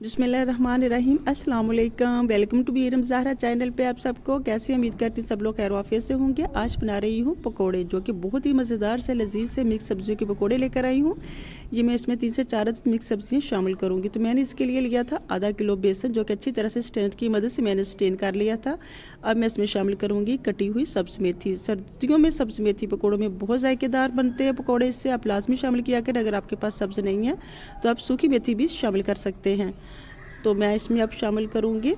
बिस्मिल्लाहिर्रहमानिर्रहीम अस्सलाम वालेकुम। Welcome to Beeram Zahra channel पे आप सबको कैसे उम्मीद करती हूँ सब लोग खैर वाफियत से होंगे। आज बना रही हूँ पकोड़े जो कि बहुत ही मज़ेदार से लजीज से मिक्स सब्जियों के पकोड़े लेकर आई हूँ। ये मैं इसमें 3 से 4 मिक्स सब्जियाँ शामिल करूँगी। तो मैंने इसके लिए लिया था आधा किलो बेसन जो कि अच्छी तरह से स्टैंड की मदद से मैंने स्टेन कर लिया था। अब मैं इसमें शामिल करूँगी कटी हुई सब्ज़ मेथी। सर्दियों में सब्ज़ मेथी पकौड़ों में बहुत जायकेदार बनते हैं पकौड़े, इससे आप लाजमी शामिल किया करें। अगर आपके पास सब्ज़ नहीं है तो आप सूखी मेथी भी शामिल कर सकते हैं। तो मैं इसमें अब शामिल करूँगी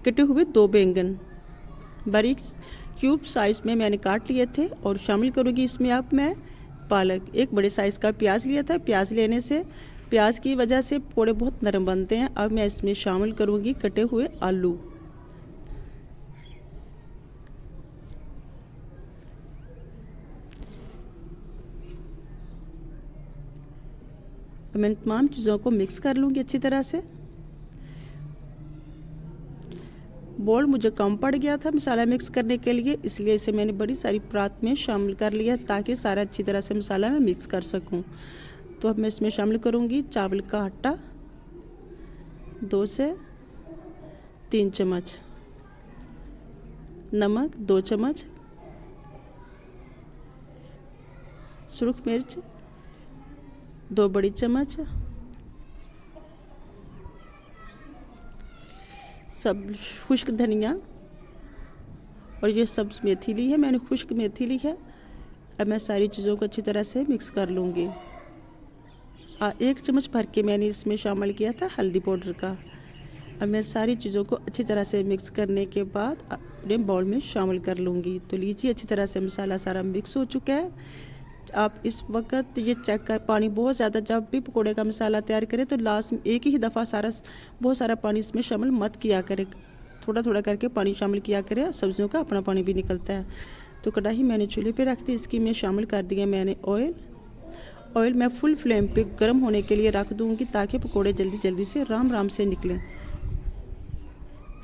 कटे हुए 2 बैंगन बारीक क्यूब साइज में मैंने काट लिए थे, और शामिल करूँगी इसमें अब मैं पालक। एक बड़े साइज़ का प्याज लिया था। प्याज लेने से प्याज की वजह से पकौड़े बहुत नरम बनते हैं। अब मैं इसमें शामिल करूँगी कटे हुए आलू। मैं तमाम चीज़ों को मिक्स कर लूँगी अच्छी तरह से। बोल मुझे कम पड़ गया था मसाला मिक्स करने के लिए, इसलिए इसे मैंने बड़ी सारी परात में शामिल कर लिया ताकि सारा अच्छी तरह से मसाला मैं मिक्स कर सकूं। तो अब मैं इसमें शामिल करूँगी चावल का आटा 2 से 3 चम्मच, नमक 2 चम्मच, सुरख मिर्च 2 बड़ी चम्मच, सब खुश्क धनिया, और ये सब्ज़ मेथी ली है मैंने, खुश्क मेथी ली है। अब मैं सारी चीज़ों को अच्छी तरह से मिक्स कर लूँगी। 1 चम्मच भर के मैंने इसमें शामिल किया था हल्दी पाउडर का। अब मैं सारी चीज़ों को अच्छी तरह से मिक्स करने के बाद अपने बाउल में शामिल कर लूँगी। तो लीजिए अच्छी तरह से मसाला सारा मिक्स हो चुका है। आप इस वक्त ये चेक कर, पानी बहुत ज़्यादा, जब भी पकोड़े का मसाला तैयार करें तो लास्ट में एक ही दफ़ा बहुत सारा पानी इसमें शामिल मत किया करें। थोड़ा थोड़ा करके पानी शामिल किया करें, सब्जियों का अपना पानी भी निकलता है। तो कढ़ाई मैंने चूल्हे पे रख दी, इसकी मैं शामिल कर दिया मैंने ऑयल मैं फुल फ्लेम पे गर्म होने के लिए रख दूँगी ताकि पकोड़े जल्दी जल्दी से राम से निकलें।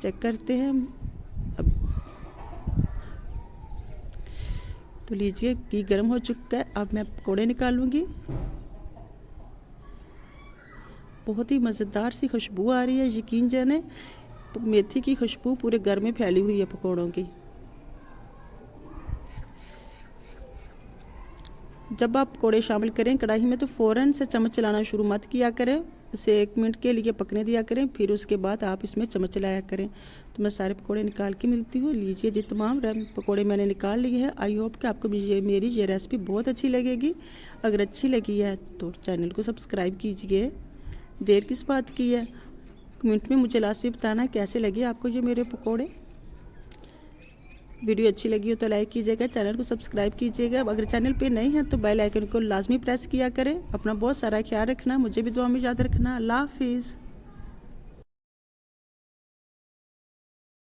चेक करते हैं अब। तो लीजिए घी गर्म हो चुका है। अब मैं पकोड़े निकालूंगी। बहुत ही मज़ेदार सी खुशबू आ रही है, यकीन जाने मेथी की खुशबू पूरे घर में फैली हुई है पकोड़ों की। जब आप पकोड़े शामिल करें कढ़ाई में तो फ़ौरन से चम्मच चलाना शुरू मत किया करें, इसे 1 मिनट के लिए पकने दिया करें, फिर उसके बाद आप इसमें चम्मच चलाया करें। तो मैं सारे पकोड़े निकाल के मिलती हूँ। लीजिए जी तमाम पकोड़े मैंने निकाल लिए हैं। आई होप कि आपको मेरी ये रेसिपी बहुत अच्छी लगेगी। अगर अच्छी लगी है तो चैनल को सब्सक्राइब कीजिए, देर किस बात की है। कमेंट में मुझे लास्ट में बताना कैसे लगे आपको ये मेरे पकोड़े। वीडियो अच्छी लगी हो तो लाइक कीजिएगा, चैनल को सब्सक्राइब कीजिएगा। अगर चैनल पे नहीं है तो बेल आइकन को लाजमी प्रेस किया करें। अपना बहुत सारा ख्याल रखना, मुझे भी दुआ में याद रखना। अल्लाह हाफिज़।